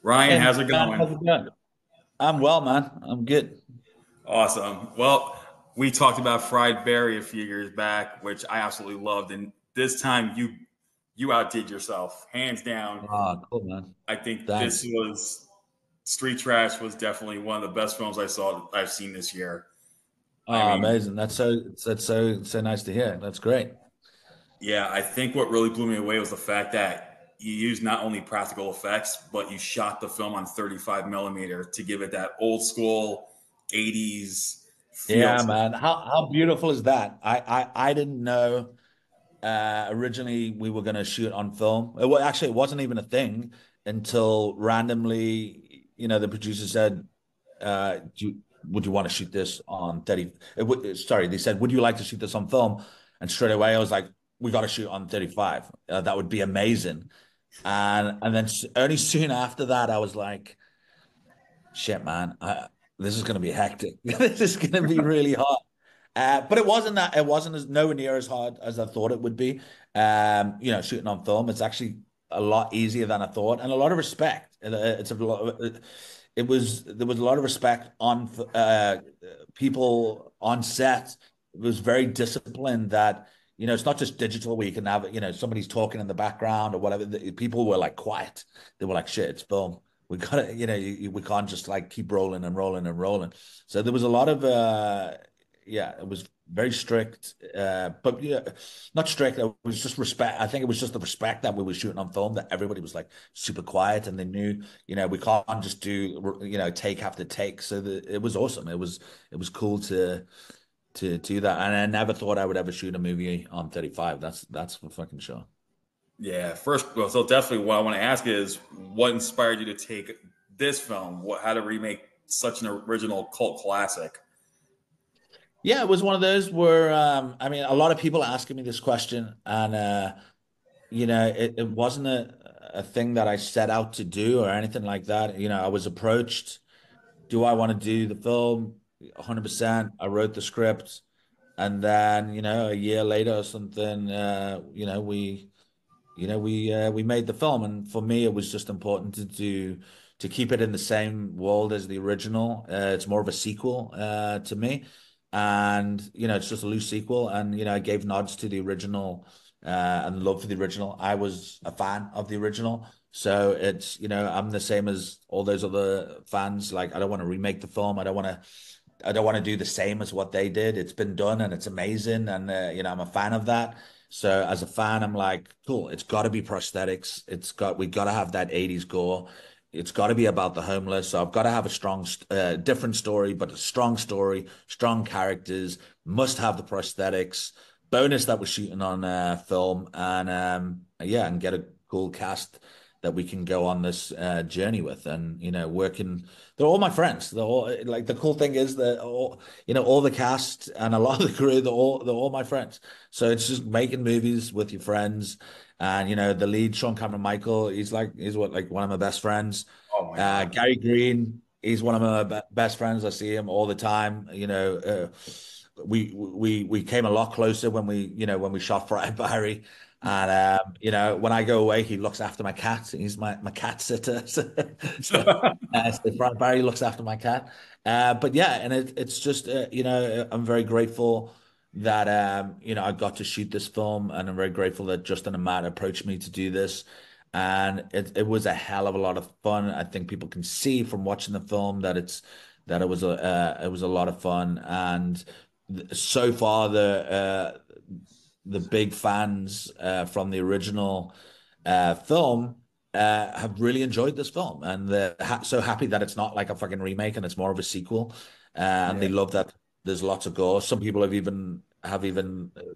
Ryan, Hey how's it man, going? how's it going? I'm well, man. I'm good. Awesome. Well, we talked about Fried Berry a few years back, which I absolutely loved, and this time you outdid yourself, hands down. Ah, cool, man. I think this Thanks. was Street Trash was definitely one of the best films I've seen this year. I Oh, mean, amazing. That's so nice to hear. That's great. yeah, I think what really blew me away was the fact that you used not only practical effects, but you shot the film on 35 millimeter to give it that old school 80s feel Yeah, to man. How beautiful is that? I didn't know originally we were going to shoot on film. Actually, it wasn't even a thing until randomly, the producer said, would you want to shoot this on 30? Sorry, they said, would you like to shoot this on film? And straight away, I was like, we got to shoot on 35. That would be amazing. And then only soon after that, I was like, shit, man, this is going to be hectic. This is going to be really hard. But it wasn't as nowhere near as hard as I thought it would be. Shooting on film, it's actually a lot easier than I thought, and a lot of respect. It's a lot. There was a lot of respect on people on set. It was very disciplined. That it's not just digital where you can have somebody's talking in the background or whatever. People were like quiet. They were like, "Shit, it's film. We gotta, we can't just like keep rolling and rolling and rolling." So there was a lot of yeah, it was very strict, but yeah, not strict. It was just respect. I think it was just the respect that we were shooting on film, that everybody was like super quiet and they knew, we can't just do, take after take. So it was awesome. It was cool to do that. And I never thought I would ever shoot a movie on 35. That's for fucking sure. Yeah, first, well, so definitely what I want to ask is what inspired you to take this film? How to remake such an original cult classic? Yeah, it was one of those where I mean, a lot of people are asking me this question, and it wasn't a thing that I set out to do or anything like that. I was approached, do I want to do the film? 100%. I wrote the script, and then, a year later or something, we made the film. And for me, it was just important to keep it in the same world as the original. It's more of a sequel to me. And, it's just a loose sequel. And, I gave nods to the original and love for the original. I was a fan of the original. So it's, I'm the same as all those other fans. Like, I don't want to remake the film. I don't want to do the same as what they did. It's been done and it's amazing. And, I'm a fan of that. So as a fan, I'm like, cool, it's got to be prosthetics. We got to have that 80s gore. It's got to be about the homeless. So I've got to have a strong, different story, but a strong story, strong characters, must have the prosthetics. Bonus that we're shooting on film, and yeah, and get a cool cast that we can go on this journey with. And working, they're all my friends. They're all, like, the cool thing is that all the cast and a lot of the crew, they're all my friends. So it's just making movies with your friends. And the lead, Sean Cameron Michael, he's what, like, one of my best friends. Oh my God. Gary Green, he's one of my best friends. I see him all the time. We came a lot closer when we shot Fried Barry. And when I go away, he looks after my cat. He's my cat sitter. So Frank Barry looks after my cat. But yeah, and it's just I'm very grateful that I got to shoot this film, and I'm very grateful that Justin and Matt approached me to do this. And it was a hell of a lot of fun. I think people can see from watching the film that it was a lot of fun. And so far, the big fans from the original film have really enjoyed this film, and they're so happy that it's not like a fucking remake and it's more of a sequel. And Yeah. they love that there's lots of gore. Some people have even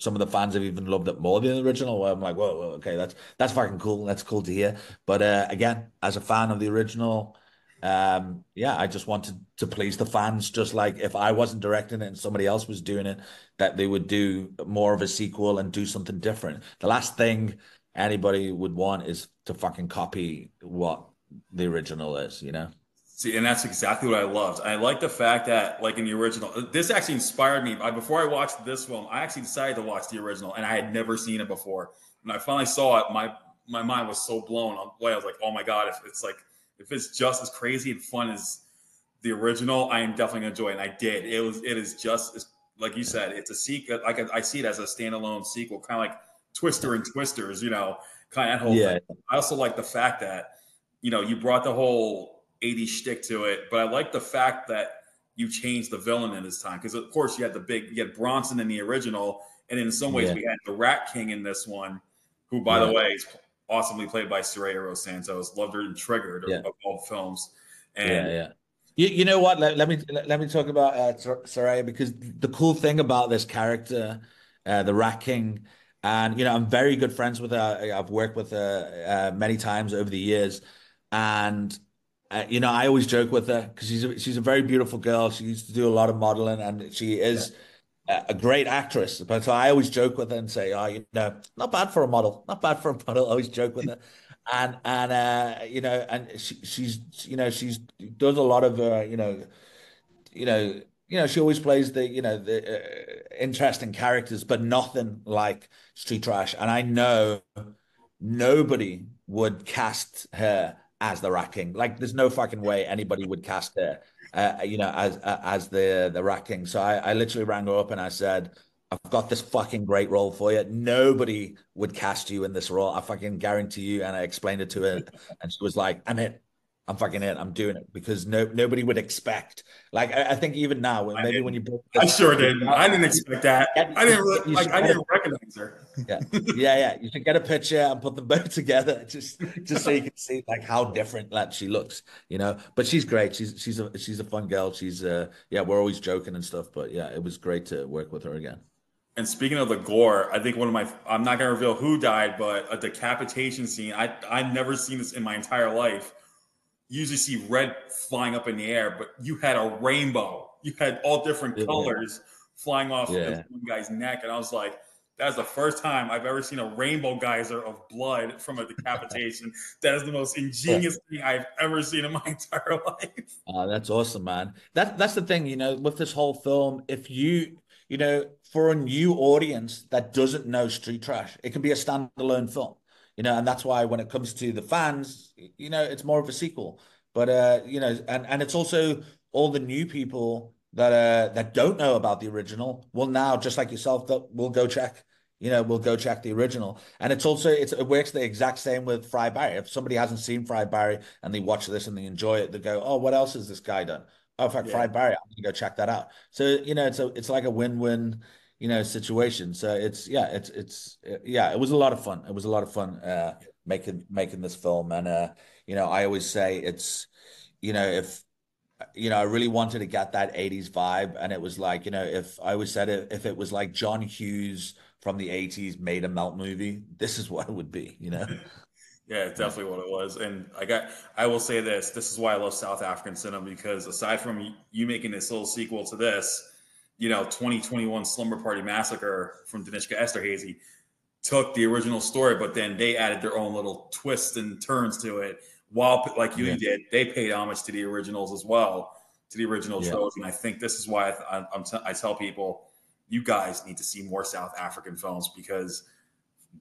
some of the fans have even loved it more than the original. Where I'm like, whoa, whoa, okay, that's fucking cool. That's cool to hear. But again, as a fan of the original, yeah, I just wanted to please the fans, just like if I wasn't directing it and somebody else was doing it, that they would do more of a sequel and do something different. The last thing anybody would want is to fucking copy what the original is. See, and that's exactly what I loved. I like the fact that, like in the original, this actually inspired me. Before I watched this film, I actually decided to watch the original, and I had never seen it before. When I finally saw it, my mind was so blown away. I was like, "Oh my god, it's like if it's just as crazy and fun as the original, I am definitely gonna enjoy it. And I did. It is just like you said. It's a sequel. Like I see it as a standalone sequel, kind of like Twister and Twisters. Kind of that whole thing. Yeah, I also like the fact that you brought the whole '80s shtick to it, but I like the fact that you changed the villain in this time because of course you had Bronson in the original, and in some ways yeah, we had the Rat King in this one, who by the yeah, way is awesomely played by Soraya Rose Santos. Loved her in Triggered yeah, of all films, and yeah, yeah. You know what? Let me talk about Soraya, because the cool thing about this character, the Rat King, and I'm very good friends with her. I've worked with her many times over the years, and I always joke with her because she's a very beautiful girl. She used to do a lot of modeling, and she is a great actress. But so I always joke with her and say, "Oh, not bad for a model. Not bad for a model." I always joke with her, and she's does a lot of she always plays the interesting characters, but nothing like Street Trash. And I know nobody would cast her as the Rat King. Like, there's no fucking way anybody would cast her, as the Rat King. So I literally rang her up and I said, I've got this fucking great role for you. Nobody would cast you in this role. I fucking guarantee you. And I explained it to her, and she was like, "I'm in. I'm fucking in. I'm doing it," because nobody would expect. Like, I think even now, I maybe when didn't. you book I this, sure you didn't. I didn't expect that. I didn't you like. should I get a didn't recognize her. yeah, yeah, yeah. You should get a picture and put them both together, just so you can see like how different that she looks. But she's great. She's a fun girl. Yeah, we're always joking and stuff. But yeah, it was great to work with her again. And speaking of the gore, I think one of my I'm not gonna reveal who died, but a decapitation scene. I've never seen this in my entire life. You usually see red flying up in the air, but you had a rainbow. You had all different Yeah, colors flying off this yeah, one guy's neck, and I was like, "That's the first time I've ever seen a rainbow geyser of blood from a decapitation. That is the most yeah. ingenious thing I've ever seen in my entire life." That's awesome, man. That's the thing, with this whole film. If for a new audience that doesn't know Street Trash, it can be a standalone film. And that's why when it comes to the fans, it's more of a sequel. But and it's also all the new people that don't know about the original will now, just like yourself, that will go check. We'll go check the original. And it works the exact same with Fry Barry. If somebody hasn't seen Fry Barry and they watch this and they enjoy it, they go, "Oh, what else has this guy done? Oh, fuck, Yeah. Fry Barry. I'm gonna go check that out." So, it's like a win-win, situation. So yeah, it was a lot of fun. It was a lot of fun making this film. And I always say if I really wanted to get that 80s vibe. And it was like, if I always said it, if it was like John Hughes from the 80s made a Melt movie, this is what it would be. Yeah, it's definitely what it was. And I will say this. This is why I love South African cinema because aside from you making this little sequel to this, 2021 Slumber Party Massacre from Danishka Esterhazy took the original story, but then they added their own little twists and turns to it. While, like you Yeah. did, they paid homage to the originals as well, to the original Yeah. trilogy. And I think this is why I tell people, you guys need to see more South African films because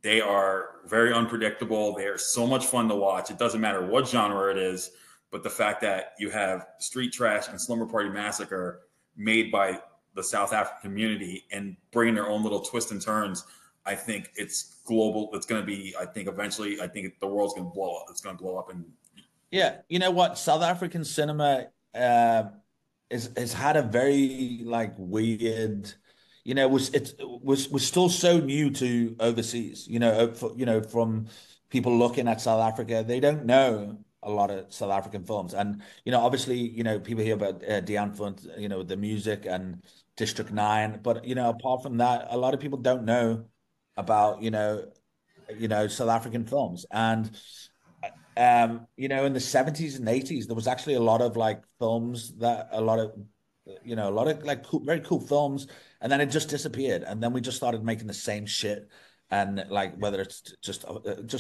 they are very unpredictable. They are so much fun to watch. It doesn't matter what genre it is, but the fact that you have Street Trash and Slumber Party Massacre made by the South African community and bringing their own little twists and turns, I think it's global. It's going to be, I think eventually, I think the world's going to blow up. It's going to blow up. And Yeah. You know what? South African cinema has had a very like weird, was still so new to overseas, from people looking at South Africa. They don't know a lot of South African films. And, obviously, people hear about Dian Funt, the music and District 9. But, apart from that, a lot of people don't know about, South African films. And in the 70s and 80s, there was actually a lot of like films that a lot of like cool, very cool films, and then it just disappeared. And then we just started making the same shit. And like whether it's just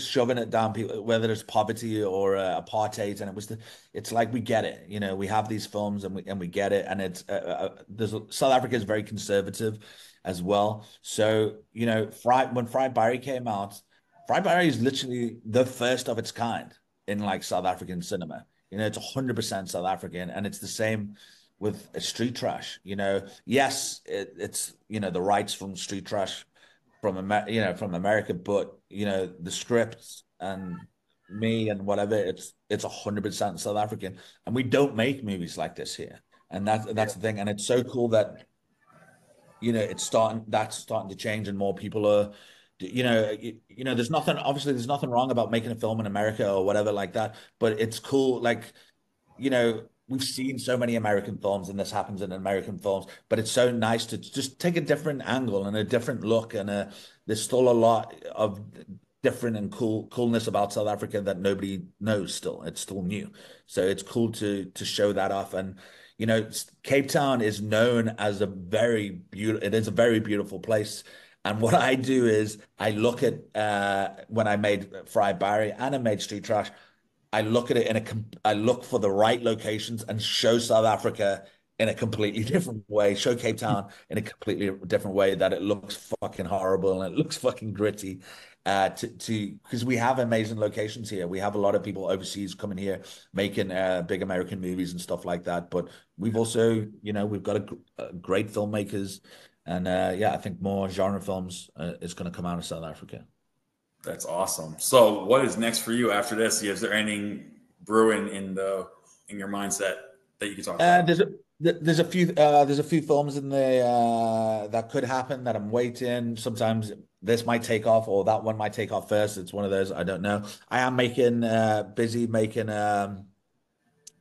shoving it down people, whether it's poverty or apartheid, and it's like we get it. We have these films and we get it, and it's South Africa is very conservative as well. So when Fried Barry came out, Fried Barry is literally the first of its kind in like South African cinema. You know, it's 100% South African, and it's the same with Street Trash. You know, yes, it's you know the rights from Street Trash from from America, but you know the scripts and me and whatever, it's 100% South African, and we don't make movies like this here, and that's the thing, and it's so cool that that's starting to change, and more people are, there's nothing, obviously there's nothing wrong about making a film in America or whatever like that, but it's cool, like, we've seen so many American films and this happens in American films, but it's so nice to just take a different angle and a different look, and there's still a lot of different and coolness about South Africa that nobody knows still. It's still new. So it's cool to show that off. And Cape Town is known as it is a very beautiful place. And what I do is I look at when I made Fried Barry and I made Street Trash, I look at it I look for the right locations and show South Africa in a completely different way, show Cape Town in a completely different way, that it looks fucking horrible and it looks fucking gritty. Because we have amazing locations here. We have a lot of people overseas coming here making big American movies and stuff like that. But we've also, we've got great filmmakers, and I think more genre films is going to come out of South Africa. That's awesome. So, what is next for you after this? Is there anything brewing in your mindset that you can talk about? There's a few films in there that could happen that I'm waiting. Sometimes this might take off, or that one might take off first. It's one of those, I don't know. I am busy making a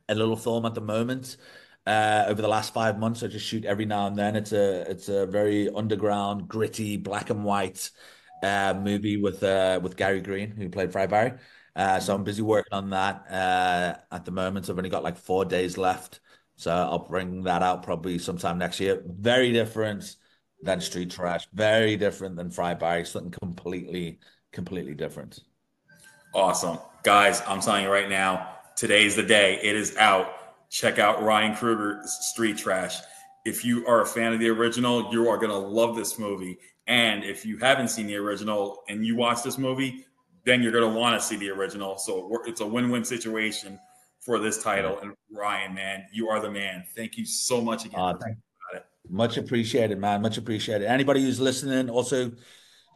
little film at the moment. Over the last 5 months, I just shoot every now and then. It's a very underground, gritty, black and white movie with Gary Green, who played Fried Barry. So I'm busy working on that at the moment. I've only got like 4 days left. So I'll bring that out probably sometime next year. Very different than Street Trash. Very different than Fried Barry. Something completely different. Awesome. Guys, I'm telling you right now, today's the day. It is out. Check out Ryan Kruger's Street Trash. If you are a fan of the original, you are going to love this movie. And if you haven't seen the original and you watch this movie, then you're going to want to see the original. So it's a win-win situation for this title. And Ryan, man, you are the man. Thank you so much again. Much appreciated, man. Much appreciated. Anybody who's listening, also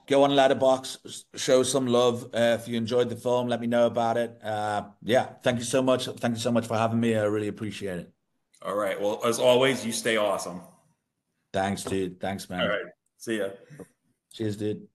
go on Letterboxd, show some love. If you enjoyed the film, let me know about it. Thank you so much. Thank you so much for having me. I really appreciate it. All right. Well, as always, you stay awesome. Thanks, dude. Thanks, man. All right. See ya. Cheers, dude.